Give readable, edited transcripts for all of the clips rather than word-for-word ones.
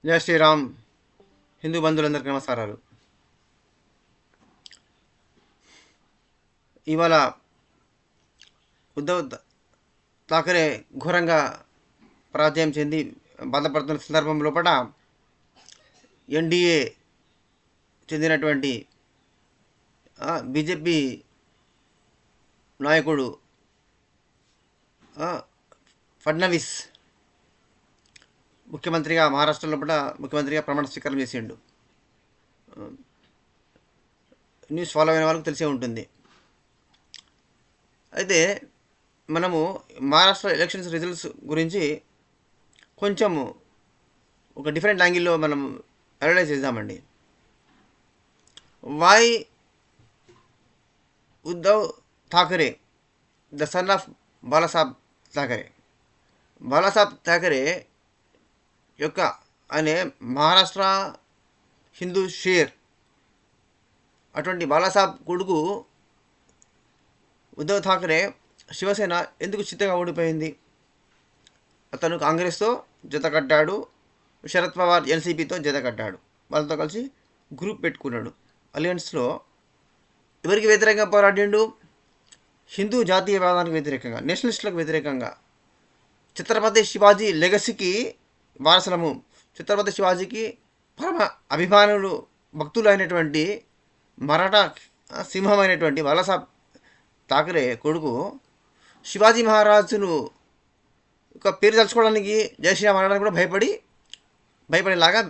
జై శ్రీరామ్. హిందూ బంధువులందరికీ నమస్కారాలు. ఇవాళ ఉద్ధవ్ థాకరే ఘోరంగా పరాజయం చెంది బాధపడుతున్న సందర్భం లోపల ఎన్డీఏ చెందినటువంటి బీజేపీ నాయకుడు ఫడ్నవీస్ ముఖ్యమంత్రిగా మహారాష్ట్ర లోపల ముఖ్యమంత్రిగా ప్రమాణ స్వీకారం చేసిండు. న్యూస్ ఫాలో అయిన వాళ్ళకి తెలిసే ఉంటుంది. అయితే మనము మహారాష్ట్ర ఎలక్షన్స్ రిజల్ట్స్ గురించి కొంచెము ఒక డిఫరెంట్ యాంగిల్లో మనం అనలైజ్ చేద్దామండి. Why Uddhav Thackeray the son of Balasaheb Thackeray Balasaheb Thackeray యొక్క అనే మహారాష్ట్ర హిందూ షేర్ అటువంటి బాలాసాహెబ్ కొడుకు ఉద్ధవ్ థాకరే శివసేన ఎందుకు చిత్తగా ఓడిపోయింది? అతను కాంగ్రెస్తో జత కట్టాడు, శరద్ పవార్ ఎన్సీపీతో జత కట్టాడు, వాళ్ళతో కలిసి గ్రూప్ పెట్టుకున్నాడు. అలయన్స్లో ఎవరికి వ్యతిరేకంగా పోరాడిండు? హిందూ జాతీయవాదానికి వ్యతిరేకంగా, నేషనలిస్టులకు వ్యతిరేకంగా. ఛత్రపతి శివాజీ లెగసీకి వారసులము, ఛత్రపతి శివాజీకి పరమ అభిమానులు, భక్తులు అయినటువంటి మరాఠా సింహమైనటువంటి బాలాసాహెబ్ థాకరే కొడుకు శివాజీ మహారాజును ఒక పేరు తలుచుకోవడానికి, జై శ్రీరామ్ అనడానికి కూడా భయపడేలాగా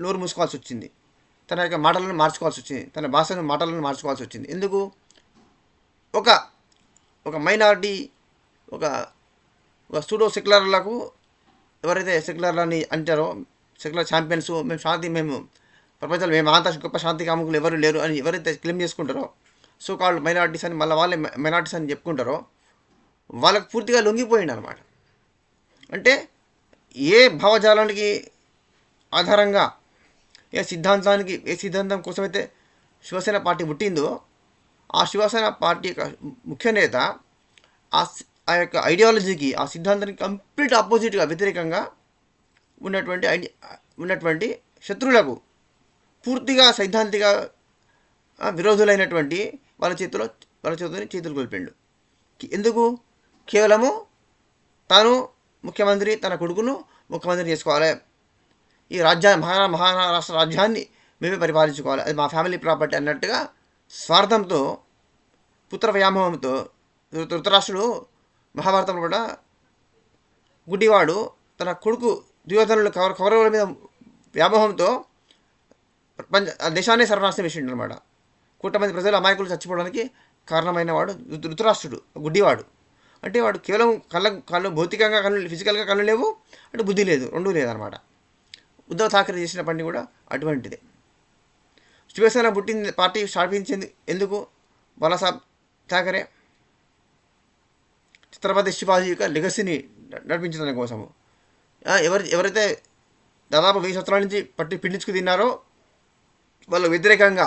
నోరు మూసుకోవాల్సి వచ్చింది. తన యొక్క మాటలను మార్చుకోవాల్సి వచ్చింది, తన మాటలను మార్చుకోవాల్సి వచ్చింది. ఎందుకు? ఒక మైనారిటీ, ఒక సూడో సెక్యులర్లకు, ఎవరైతే సెక్యులర్లని అంటారో, సెక్యులర్ ఛాంపియన్స్, మేము ప్రపంచంలో మేము అంతా గొప్ప శాంతి కాముకులు ఎవరు లేరు అని ఎవరైతే క్లెయిమ్ చేసుకుంటారో, సో కాల్డ్ మైనారిటీస్ అని, మళ్ళీ వాళ్ళే మైనారిటీస్ అని చెప్పుకుంటారో, వాళ్ళకు పూర్తిగా లొంగిపోయింది అనమాట. అంటే ఏ భావజాలానికి ఆధారంగా, ఏ సిద్ధాంతం కోసమైతే శివసేన పార్టీ పుట్టిందో, ఆ శివసేన పార్టీ యొక్క ముఖ్య నేత ఆ యొక్క ఐడియాలజీకి, ఆ సిద్ధాంతానికి కంప్లీట్ ఆపోజిట్గా, వ్యతిరేకంగా ఉన్నటువంటి శత్రువులకు పూర్తిగా సైద్ధాంతిక విరోధులైనటువంటి వాళ్ళ చేతులు కొలిపిండు. ఎందుకు? కేవలము తాను ముఖ్యమంత్రి, తన కొడుకును ముఖ్యమంత్రి చేసుకోవాలి, ఈ మహారాష్ట్ర రాజ్యాన్ని మేమే పరిపాలించుకోవాలి, అది మా ఫ్యామిలీ ప్రాపర్టీ అన్నట్టుగా స్వార్థంతో, పుత్ర వ్యామోహంతో. ధృతరాష్ట్రుడు మహాభారతంలో కూడా గుడ్డివాడు తన కొడుకు దుర్యోధనులు కౌరవుల మీద వ్యామోహంతో దేశాన్ని సర్వనాశనం చేసిండు అనమాట. కోట్ల ప్రజలు అమాయకులు చచ్చిపోవడానికి కారణమైన వాడు ధృతరాష్ట్రుడు, గుడ్డివాడు. అంటే వాడు కేవలం కళ్ళు భౌతికంగా కళ్ళు, ఫిజికల్గా కళ్ళు లేవు, అంటే బుద్ధి లేదు, రెండూ లేదనమాట. ఉద్ధవ్ థాకరే చేసిన పని కూడా అటువంటిదే. శివసేన పుట్టింది, పార్టీ స్థాపించింది ఎందుకు? బాలాసాహెబ్ థాకరే ఛత్రపతి శివాజీ యొక్క లెగసీని నడిపించడం కోసము. ఎవరైతే దాదాపు 1000 సంవత్సరాల నుంచి పిండించుకు తిన్నారో వాళ్ళ వ్యతిరేకంగా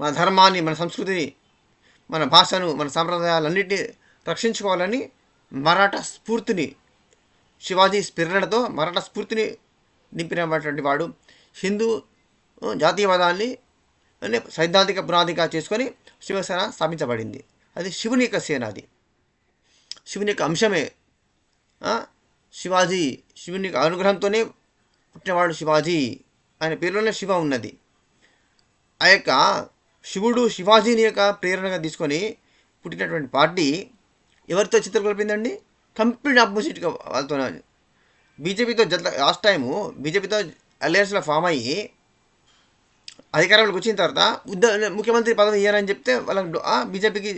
మన ధర్మాన్ని, మన సంస్కృతిని, మన భాషను, మన సాంప్రదాయాలన్నింటినీ రక్షించుకోవాలని మరాఠా స్ఫూర్తిని, శివాజీ ప్రేరణతో మరాఠా స్ఫూర్తిని నింపినటువంటి వాడు. హిందూ జాతీయవాదాన్ని సైద్ధాంతిక పునాదిగా చేసుకొని శివసేన స్థాపించబడింది. అది శివుని యొక్క సేన, అది శివుని యొక్క అంశమే. శివుని యొక్క అనుగ్రహంతోనే పుట్టినవాడు శివాజీ, ఆయన పేరులోనే శివ ఉన్నది. ఆ యొక్క శివుడు శివాజీని యొక్క ప్రేరణగా తీసుకొని పుట్టినటువంటి పార్టీ ఎవరితో చిత్రం కలిపిందండి? కంప్లీట్ ఆపోజిట్గా వాళ్ళతో. బీజేపీతో లాస్ట్ టైము బీజేపీతో అలయన్స్లో ఫామ్ అయ్యి అధికారంలోకి వచ్చిన తర్వాత ముఖ్యమంత్రి పదవి ఇయ్యారని చెప్తే వాళ్ళకి బీజేపీకి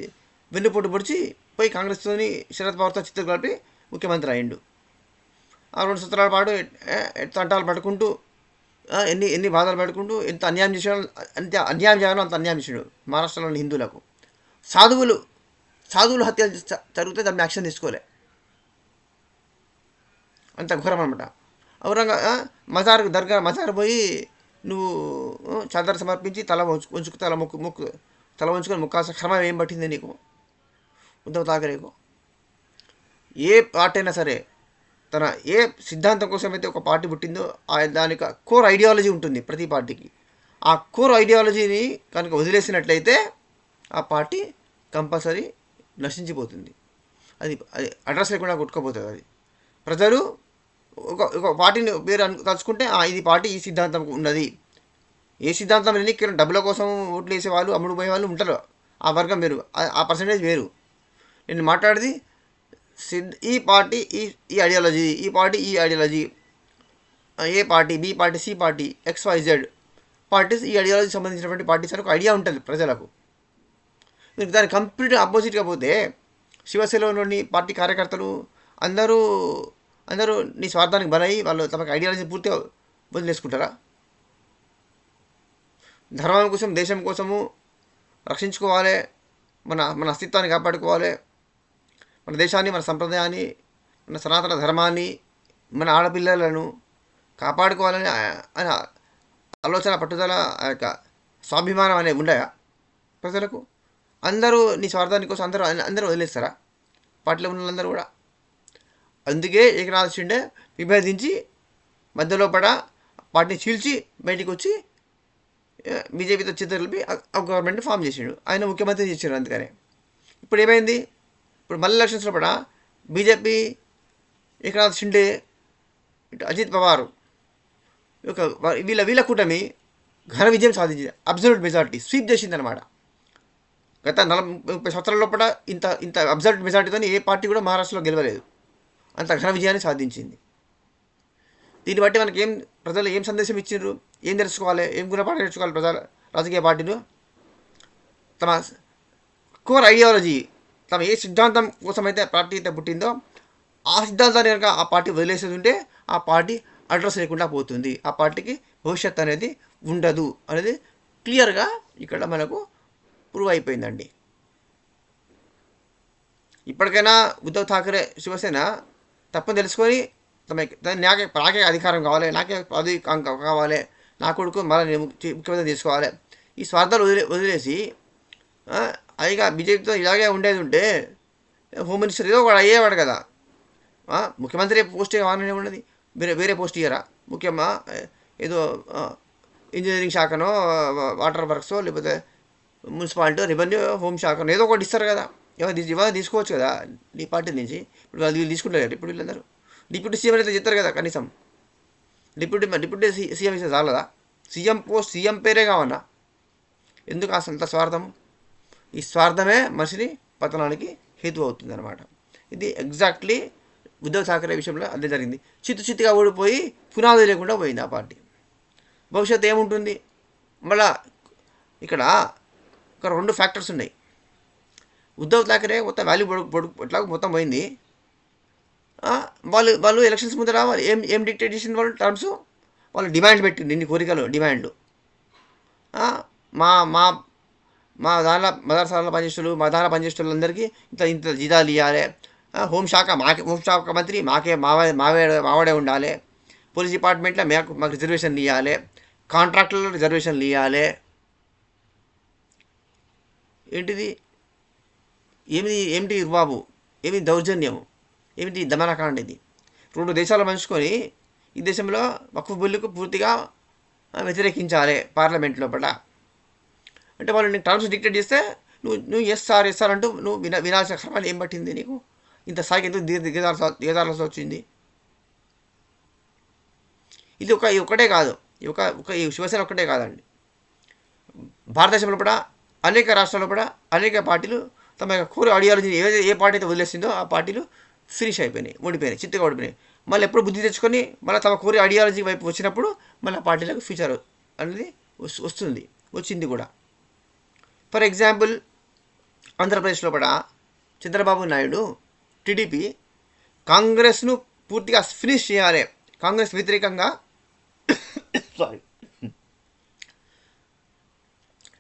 వెన్నుపోటు పొడిచి పోయి కాంగ్రెస్తోని శరద్ పవార్తో చిత్రం కలిపి ముఖ్యమంత్రి అయ్యిండు. ఆ 2 సంవత్సరాల పాటు తంటాలు పడుకుంటూ, ఎన్ని బాధలు పడుకుంటూ, ఎంత అన్యాయం చేసాడు, అన్యాయం చేయాలో అంత అన్యాయం చేసాడు మహారాష్ట్రలోని హిందువులకు. సాధువులు హత్యలు జరిగితే దాన్ని యాక్షన్ తీసుకోలే, అంత ఘోరం అనమాట. మజార్ పోయి నువ్వు చాదర సమర్పించి తల వంచుకొని ముక్కాల్సిన క్రమం ఏం పట్టింది నీకు? ఉద్ధవ్ థాకరేకు. ఏ పార్టీ అయినా సరే, తన ఏ సిద్ధాంతం కోసం అయితే ఒక పార్టీ పుట్టిందో దానికి కోర్ ఐడియాలజీ ఉంటుంది ప్రతి పార్టీకి. ఆ కోర్ ఐడియాలజీని కనుక వదిలేసినట్లయితే ఆ పార్టీ కంపల్సరీ నశించిపోతుంది. అది అది అడ్రస్ లేకుండా కొట్టుకుపోతుంది. అది ప్రజలు ఒక పార్టీని పేరు తలుచుకుంటే ఇది పార్టీ ఈ సిద్ధాంతం ఉన్నది. ఏ సిద్ధాంతం లేని కేవలం డబ్బుల కోసం ఓట్లు వేసే వాళ్ళు, అమ్ముడు పోయే వాళ్ళు ఉంటారు. ఆ వర్గం వేరు, ఆ పర్సంటేజ్ వేరు. నేను మాట్లాడేది ఈ పార్టీ ఈ ఐడియాలజీ, ఈ పార్టీ ఈ ideology, A party, B party, C party, XYZ parties ఈ ఐడియాలజీకి సంబంధించినటువంటి పార్టీస్ అని ఒక ఐడియా ఉంటుంది ప్రజలకు. మీరు దానికి కంప్లీట్ ఆపోజిట్గా పోతే శివసేనలోని పార్టీ కార్యకర్తలు అందరూ నీ స్వార్థానికి బలై వాళ్ళు తమకు ఐడియాలజీ పూర్తిగా వదిలేసుకుంటారా? ధర్మం కోసం, దేశం కోసము రక్షించుకోవాలి, మన అస్తిత్వాన్ని కాపాడుకోవాలి, మన దేశాన్ని, మన సంప్రదాయాన్ని, మన సనాతన ధర్మాన్ని, మన ఆడపిల్లలను కాపాడుకోవాలని ఆలోచన, పట్టుదల, ఆ యొక్క స్వాభిమానం అనేవి ఉన్నాయా ప్రజలకు? అందరూ నీ స్వార్థాని కోసం అందరూ వదిలేస్తారా? పార్టీలో ఉన్న వాళ్ళందరూ కూడా. అందుకే ఏకనాథ్ షిండే విభేదించి మధ్యలో పార్టీని చీల్చి బయటికి వచ్చి బీజేపీతో చిత్తలిపి ఒక గవర్నమెంట్ ఫామ్ చేసాడు. ఆయన ముఖ్యమంత్రి చేశాడు. అందుకనే ఇప్పుడు ఏమైంది? ఇప్పుడు మళ్ళీ ఎలక్షన్స్లో బీజేపీ ఏకనాథ్ షిండే, ఇటు అజిత్ పవార్, వీళ్ళ కూటమి ఘన విజయం సాధించింది. అబ్సల్యూట్ మెజారిటీ స్వీప్ చేసిందనమాట. గత 40-30 సంవత్సరాల లోపల ఇంత అబ్సల్యూట్ మెజారిటీతో ఏ పార్టీ కూడా మహారాష్ట్రలో గెలవలేదు. అంత ఘన విజయాన్ని సాధించింది. దీన్ని బట్టి మనకి ప్రజలు ఏం సందేశం ఇచ్చారు, ఏం తెలుసుకోవాలి, ఏం గుణపాఠం నేర్చుకోవాలి రాజకీయ పార్టీలు? తమ కోర్ ఐడియాలజీ, తమ ఏ సిద్ధాంతం కోసం అయితే పార్టీ అయితే పుట్టిందో ఆ సిద్ధాంతాన్ని కనుక ఆ పార్టీ వదిలేసేది ఉంటే ఆ పార్టీ అడ్రస్ లేకుండా పోతుంది. ఆ పార్టీకి భవిష్యత్తు అనేది ఉండదు అనేది క్లియర్గా ఇక్కడ మనకు ప్రూవ్ అయిపోయిందండి. ఇప్పటికైనా ఉద్ధవ్ ఠాకరే శివసేన తప్పని తెలుసుకొని నాకే అధికారం కావాలి, నాకే పదవి కావాలి, నా కొడుకు మళ్ళీ నేను ముఖ్యమంత్రి తీసుకోవాలి, ఈ స్వార్థాలు వదిలేసి అయిగా బీజేపీతో ఇలాగే ఉండేది ఉంటే హోమ్ మినిస్టర్ ఏదో వాడు అయ్యేవాడు కదా. ముఖ్యమంత్రి పోస్ట్ కావాలనే ఉన్నది, వేరే పోస్ట్ ఇయ్యరా? ముఖ్యమా ఏదో ఇంజనీరింగ్ శాఖనో, వాటర్ వర్క్సో, లేకపోతే మున్సిపాలిటీ, రెవెన్యూ, హోమ్ శాఖనో ఏదో ఒకటి ఇస్తారు కదా. ఇవాళ తీసుకోవచ్చు కదా నీ పార్టీ నుంచి. ఇప్పుడు వీళ్ళు తీసుకుంటారు. ఇప్పుడు వీళ్ళందరూ డిప్యూటీ సీఎం అయితే చెప్తారు కదా. కనీసం డిప్యూటీ సీఎం ఇస్తే చాలదా? సీఎం పేరే కావన్నా? ఎందుకు అంత స్వార్థం? ఈ స్వార్థమే మనిషిని పతనానికి హేతు అవుతుంది అనమాట. ఇది ఎగ్జాక్ట్లీ ఉద్ధవ్ ఠాకరే విషయంలో అదే జరిగింది. చిత్తుగా ఓడిపోయి పునాది లేకుండా పోయింది ఆ పార్టీ. భవిష్యత్తు ఏముంటుంది? మళ్ళా ఇక్కడ ఒక 2 ఫ్యాక్టర్స్ ఉన్నాయి. ఉద్ధవ్ ఠాకరే మొత్తం వాల్యూ ఎట్లా మొత్తం పోయింది. వాళ్ళు ఎలక్షన్స్ ముందర వాళ్ళు ఏం డిక్టేట్ చేసిన వాళ్ళు టర్మ్స్, వాళ్ళు డిమాండ్ పెట్టింది. ఇన్ని కోరికలు, డిమాండ్లు. మా మా మా దానిలో మదర్సాలలో పనిచేస్తులు, మా దానిలో పనిచేస్తున్న అందరికీ ఇంత జీతాలు ఇవ్వాలి, హోంశాఖ మంత్రి మావాడే ఉండాలి, పోలీస్ డిపార్ట్మెంట్లో మాకు రిజర్వేషన్లు ఇవ్వాలి, కాంట్రాక్టులలో రిజర్వేషన్లు ఇవ్వాలి. ఏంటిది? ఏమిటి బాబు? ఏమిటి దౌర్జన్యము? ఏమిటి దమనకాండ? ఇది 2 దేశాలు పంచుకొని ఈ దేశంలో వక్ఫ్ బిల్లుకు పూర్తిగా వ్యతిరేకించాలి పార్లమెంట్ లోపల. అంటే వాళ్ళు నీకు టర్మ్స్ డిక్టేట్ చేస్తే నువ్వు ఎస్ సార్ అంటూ నువ్వు వినాల్సిన క్రమాలు ఏం పట్టింది నీకు? ఇంత స్థాయికి ఎందుకు దిగజారాల్సి వచ్చింది? ఇది ఒకటే కాదు, ఈ శివసేన ఒక్కటే కాదండి. భారతదేశంలో కూడా అనేక రాష్ట్రాల్లో కూడా అనేక పార్టీలు తమ యొక్క కోర్ ఐడియాలజీని ఏ పార్టీ అయితే వదిలేసిందో ఆ పార్టీలు ఫినిష్ అయిపోయినాయి, ఓడిపోయినాయి, చిత్తగా ఓడిపోయినాయి. మళ్ళీ ఎప్పుడు బుద్ధి తెచ్చుకొని మళ్ళీ తమ కోర్ ఐడియాలజీ వైపు వచ్చినప్పుడు మళ్ళీ పార్టీలకు ఫ్యూచర్ అనేది వచ్చింది కూడా. ఫర్ ఎగ్జాంపుల్, ఆంధ్రప్రదేశ్లో కూడా చంద్రబాబు నాయుడు టీడీపీ కాంగ్రెస్ను పూర్తిగా ఫినిష్ చేయాలి, కాంగ్రెస్ వ్యతిరేకంగా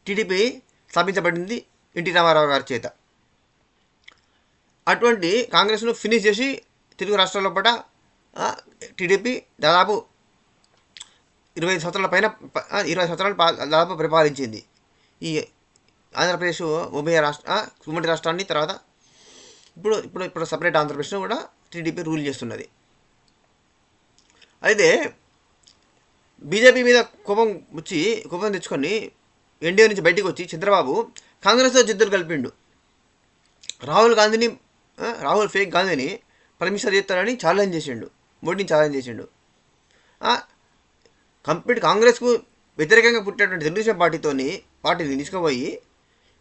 టీడీపీ స్థాపించబడింది ఎన్టీ రామారావు గారి చేత. అటువంటి కాంగ్రెస్ను ఫినిష్ చేసి తెలుగు రాష్ట్రాల్లో పట టీడీపీ దాదాపు 20 సంవత్సరాలు దాదాపు పరిపాలించింది ఈ ఆంధ్రప్రదేశ్ ఉమ్మడి రాష్ట్రాన్ని. తర్వాత ఇప్పుడు సపరేట్ ఆంధ్రప్రదేశ్ను కూడా టీడీపీ రూల్ చేస్తున్నది. అయితే బీజేపీ మీద కోపం తెచ్చుకొని ఎన్డీఏ నుంచి బయటికి వచ్చి చంద్రబాబు కాంగ్రెస్తో జిద్దులు కలిపిండు. రాహుల్ ఫేక్ గాంధీని పరమిషన్ చేస్తానని ఛాలెంజ్ చేసిండు, మోడీని ఛాలెంజ్ చేసిండు. కంప్లీట్ కాంగ్రెస్కు వ్యతిరేకంగా పుట్టినటువంటి తెలుగుదేశం పార్టీని తీసుకుపోయి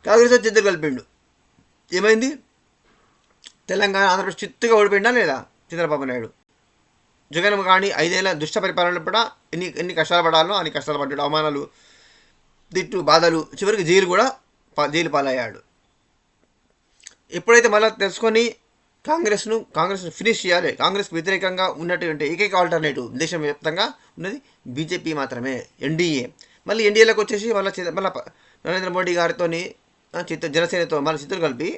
కాంగ్రెస్తో జిద్దులు కలిపిండు. ఏమైంది? తెలంగాణ ఆంధ్రప్రదేశ్ చిత్తుగా ఓడిపోయిందా లేదా చంద్రబాబు నాయుడు? జగన్ కానీ 5 ఏళ్ళ దుష్ట పరిపాలన కూడా ఎన్ని కష్టాలు పడాలో అన్ని కష్టాలు పడ్డాడు. అవమానాలు, తిట్టు, బాధలు, చివరికి జైలు పాలయ్యాడు. ఎప్పుడైతే మళ్ళీ తెలుసుకొని కాంగ్రెస్ను ఫినిష్ చేయాలి, కాంగ్రెస్కి వ్యతిరేకంగా ఉన్నటువంటి ఏకైక ఆల్టర్నేటివ్ దేశం వ్యాప్తంగా ఉన్నది బీజేపీ మాత్రమే, ఎన్డీఏ. మళ్ళీ ఎన్డీఏలోకి వచ్చేసి మళ్ళీ నరేంద్ర మోడీ గారితో జనసేనతో మళ్ళీ చిత్తులు కలిపి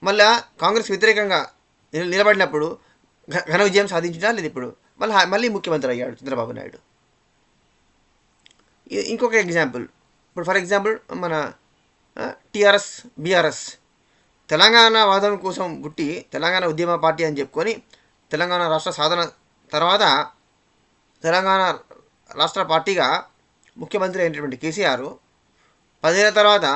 మళ్ళీ కాంగ్రెస్ వ్యతిరేకంగా నిలబడినప్పుడు ఘన విజయం సాధించినా లేదు. ఇప్పుడు మళ్ళీ ముఖ్యమంత్రి అయ్యాడు చంద్రబాబు నాయుడు. ఇంకొక ఎగ్జాంపుల్, ఇప్పుడు ఫర్ ఎగ్జాంపుల్ మన టీఆర్ఎస్, బీఆర్ఎస్ తెలంగాణ వాదం కోసం పుట్టి తెలంగాణ ఉద్యమ పార్టీ అని చెప్పుకొని తెలంగాణ రాష్ట్ర సాధన తర్వాత తెలంగాణ రాష్ట్ర పార్టీగా ముఖ్యమంత్రి అయినటువంటి కేసీఆర్ 10 ఏళ్ళ తర్వాత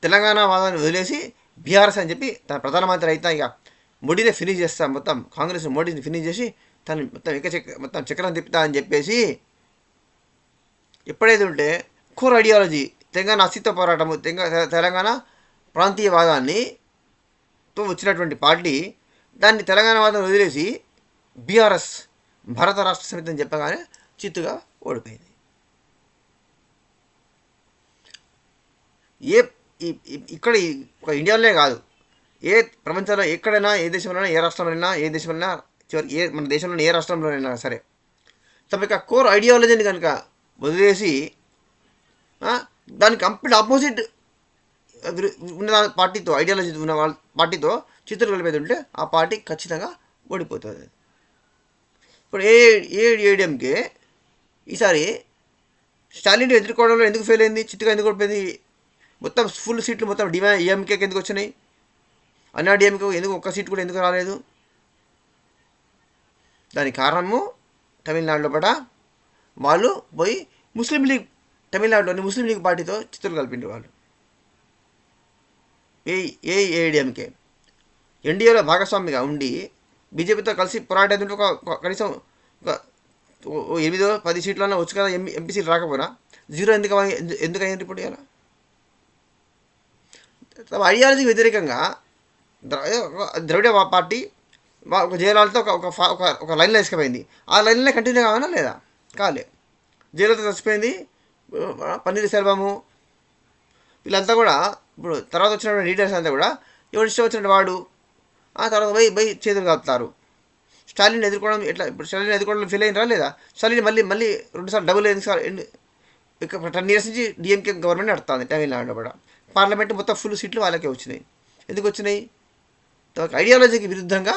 తెలంగాణ వాదాన్ని వదిలేసి బీఆర్ఎస్ అని చెప్పి తన ప్రధానమంత్రి అయితే ఇక మోడీనే ఫినిష్ చేస్తా, మొత్తం కాంగ్రెస్ మోడీని ఫినిష్ చేసి తను మొత్తం చక్రం తిప్పుతా అని చెప్పేసి ఎప్పుడైతే ఉంటే కోర్ ఐడియాలజీ తెలంగాణ అస్తిత్వ పోరాటము, తెలంగాణ ప్రాంతీయవాదాన్ని వచ్చినటువంటి పార్టీ దాన్ని తెలంగాణ వాదం వదిలేసి బీఆర్ఎస్ భారత రాష్ట్ర సమితి అని చెప్పగానే చిత్తుగా ఓడిపోయింది. ఇక్కడ ఒక ఇండియాలోనే కాదు, ఏ ప్రపంచంలో ఎక్కడైనా, ఏ దేశంలోనైనా, ఏ రాష్ట్రంలోనైనా, మన దేశంలోని ఏ రాష్ట్రంలోనైనా సరే తమ యొక్క కోర్ ఐడియాలజీని కనుక వదిలేసి దానికి కంప్లీట్ ఆపోజిట్ ఉన్న పార్టీతో, ఐడియాలజీ ఉన్న వాళ్ళ పార్టీతో చిత్తులు కలిపేది ఉంటే ఆ పార్టీ ఖచ్చితంగా ఓడిపోతుంది. ఇప్పుడు ఏఐడిఎంకే ఈసారి స్టాలిన్ ఎదుర్కోవడంలో ఎందుకు ఫెయిల్ అయింది, చిత్తుగా ఎందుకు ఓడిపోయింది? మొత్తం ఫుల్ సీట్లు మొత్తం డిఎంకేకి ఎందుకు వచ్చినాయి? అన్నా డిఎంకే ఎందుకు ఒక్క సీట్ కూడా ఎందుకు రాలేదు? దానికి కారణము తమిళనాడులో కూడా వాళ్ళు పోయి ముస్లిం లీగ్, తమిళనాడులోని ముస్లిం లీగ్ పార్టీతో చిత్తులు కలిపిండు వాళ్ళు. ఏఐడిఎంకే ఎన్డీఏలో భాగస్వామిగా ఉండి బీజేపీతో కలిసి పోరాటేందుకు కనీసం ఒక 8-10 సీట్లన్నా వచ్చు కదా, ఎంపీ సీట్లు రాకపోయినా 0 ఎందుకు అయ్యింది ఇప్పుడు? ఇలా ఐడియాలజీకి వ్యతిరేకంగా ద్రవిడ పార్టీ ఒక జయలలిత ఒక లైన్లో వేసుకుపోయింది. ఆ లైన్లో కంటిన్యూ కావాలా లేదా? కాలే. జయలలిత చచ్చిపోయింది, పన్నీర్ సెల్వము వీళ్ళంతా కూడా ఇప్పుడు తర్వాత వచ్చినటువంటి లీడర్స్ అంతా కూడా ఎవరు ఇష్టం వచ్చినట్టు వాడు ఆ తర్వాత పోయి చేతులు కాపుతారు. స్టాలిన్ ఎదుర్కోవడం ఎట్లా? ఇప్పుడు స్టాలిన్ ఎదుర్కోవడం ఫెయిల్ అయినరా లేదా? స్టాలిన్ మళ్ళీ 2 సార్లు డబుల్ 10 ఇయర్స్ నుంచి డిఎంకే గవర్నమెంట్ నడుస్తుంది తమిళనాడులో కూడా. పార్లమెంట్ మొత్తం ఫుల్ సీట్లు వాళ్ళకే వచ్చినాయి. ఎందుకు వచ్చినాయి? ఐడియాలజీకి విరుద్ధంగా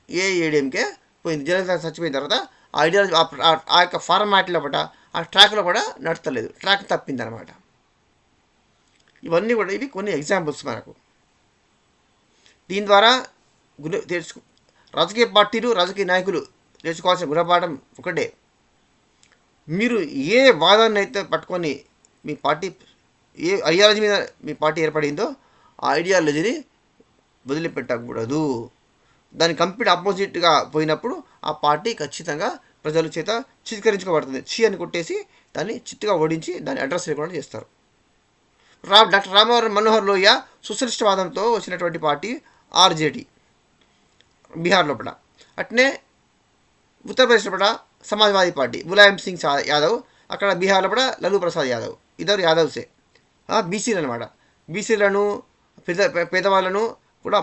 ఏఐడిఎంకే పోయింది. జనరల్ చచ్చిపోయిన తర్వాత ఆ ఐడియాలజీ ఆ యొక్క ఫార్మాట్లో కూడా ఆ ట్రాక్లో కూడా నడుస్తలేదు, ట్రాక్ తప్పిందనమాట. ఇవి కొన్ని ఎగ్జాంపుల్స్ మనకు. దీని ద్వారా రాజకీయ పార్టీలు, రాజకీయ నాయకులు నేర్చుకోవాల్సిన గుణపాఠం ఒకటే, మీరు ఏ వాదాన్ని అయితే పట్టుకొని మీ పార్టీ ఏ ఐడియాలజీ మీద మీ పార్టీ ఏర్పడిందో ఆ ఐడియాలజీని వదిలిపెట్టకూడదు. దాని కంప్లీట్ ఆపోజిట్గా పోయినప్పుడు ఆ పార్టీ ఖచ్చితంగా ప్రజల చేత చిత్కరించుకోబడుతుంది. అని కొట్టేసి దాన్ని చిత్తుగా ఓడించి దాన్ని అడ్రస్ లేకుండా చేస్తారు. డాక్టర్ రామ్ మనోహర్ లోహియా సోషలిస్ట్వాదంతో వచ్చినటువంటి పార్టీ ఆర్జేడీ బీహార్ లోపల. అట్నే ఉత్తరప్రదేశ్ లోపల సమాజ్వాదీ పార్టీ ములాయం సింగ్ యాదవ్, అక్కడ బీహార్ లోపల లలూ ప్రసాద్ యాదవ్, ఇద్దరు యాదవ్సే. బీసీలు అనమాట. బీసీలను పేదవాళ్ళను కూడా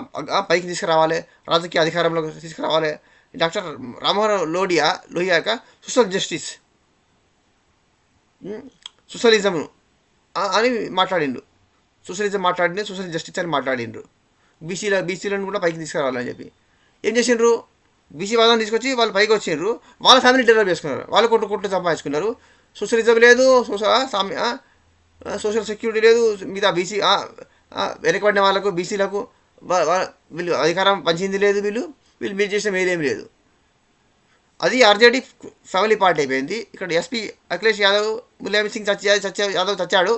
పైకి తీసుకురావాలి, రాజకీయ అధికారంలోకి తీసుకురావాలి. డాక్టర్ రామ్మోహన్ లోహియా యొక్క సోషల్ జస్టిస్, సోషలిజం అని మాట్లాడిండు. సోషలిజం సోషల్ జస్టిస్ అని మాట్లాడిండ్రు. బీసీలను కూడా పైకి తీసుకురావాలని చెప్పి ఏం చేసిండ్రు? బీసీ వాదాన్ని తీసుకొచ్చి వాళ్ళు పైకి వచ్చిండ్రు, వాళ్ళ ఫ్యామిలీ డెవలప్ చేసుకున్నారు, వాళ్ళు కొట్టు సంపాదించుకున్నారు. సోషలిజం లేదు, సోషల్ సెక్యూరిటీ లేదు, మిగతా బీసీ వెనకబడిన వాళ్ళకు బీసీలకు వీళ్ళు అధికారం పంచింది లేదు, వీళ్ళు మీరు చేసిన ఏదేమి లేదు. అది ఆర్జేడీ ఫ్యామిలీ పార్టీ అయిపోయింది. ఇక్కడ ఎస్పీ అఖిలేష్ యాదవ్, ములాయం సింగ్ యాదవ్ చచ్చాడు.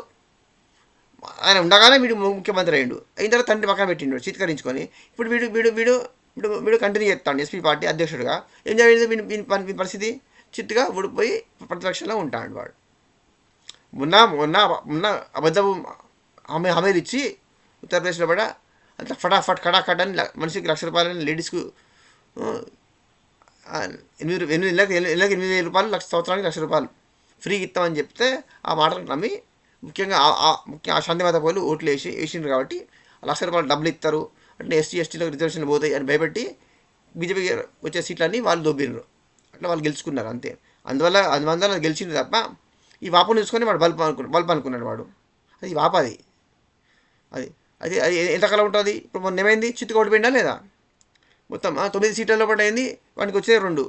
ఆయన ఉండగానే వీడు ముఖ్యమంత్రి అయ్యిండు. అయిన తర్వాత తండ్రి పక్కన పెట్టిండు చిత్కరించుకొని. ఇప్పుడు వీడు వీడు వీడు వీడు వీడు కంటిన్యూ చేస్తాడు ఎస్పీ పార్టీ అధ్యక్షుడిగా. ఏం జరిగింది వీని పరిస్థితి? చిట్టుగా ఊడిపోయి ప్రతిపక్షంలో ఉంటాడు వాడు. మొన్న మొన్న మొన్న అబద్ధపు హామీలు ఇచ్చి ఉత్తరప్రదేశ్లో కూడా అంత ఫటాఫట్ కడాకట్ అని మనిషికి ₹1,00,000 లేడీస్కు 8,000 సంవత్సరానికి ₹1,00,000 ఫ్రీ ఇస్తామని చెప్తే ఆ మాటలు నమ్మి ముఖ్యంగా ఆ శాంతిమాత పోలు ఓట్లు వేసిండ్రు కాబట్టి ₹1,00,000 డబ్బులు ఇస్తారు అంటే ఎస్టీలకు రిజర్వేషన్లు పోతాయి అని భయపెట్టి బీజేపీ వచ్చే సీట్లన్నీ వాళ్ళు దొబ్బినరు. అట్లా వాళ్ళు గెలుచుకున్నారు అంతే. అందువల్ల గెలిచింది తప్ప ఈ వాపును చూసుకొని వాడు బల్బ్ అనుకున్నాడు వాడు. అది వాపది. అది అది అది ఎంతకాలం ఉంటుంది? ఇప్పుడు మొన్న ఏమైంది? చిత్తుగా ఓడిపోయిందా లేదా? మొత్తం 9 సీట్లలో పడ్డ అయింది. వాడికి వచ్చే 2.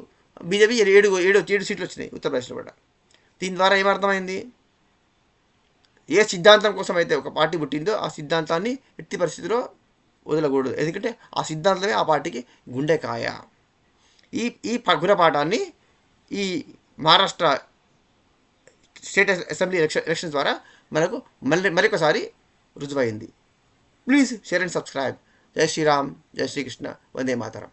బీజేపీ 7 సీట్లు వచ్చినాయి ఉత్తరప్రదేశ్లో పడ్డ. దీని ద్వారా ఏమర్థమైంది? ఏ సిద్ధాంతం కోసం అయితే ఒక పార్టీ పుట్టిందో ఆ సిద్ధాంతాన్ని ఎట్టి పరిస్థితిలో వదలకూడదు. ఎందుకంటే ఆ సిద్ధాంతమే ఆ పార్టీకి గుండెకాయ. ఈ గుణపాఠాన్ని ఈ మహారాష్ట్ర స్టేట్ అసెంబ్లీ ఎలక్షన్స్ ద్వారా మనకు మరొకసారి రుజువైంది. Please share and subscribe. జై శ్రీరామ్, జై శ్రీకృష్ణ, వందే మాతరం.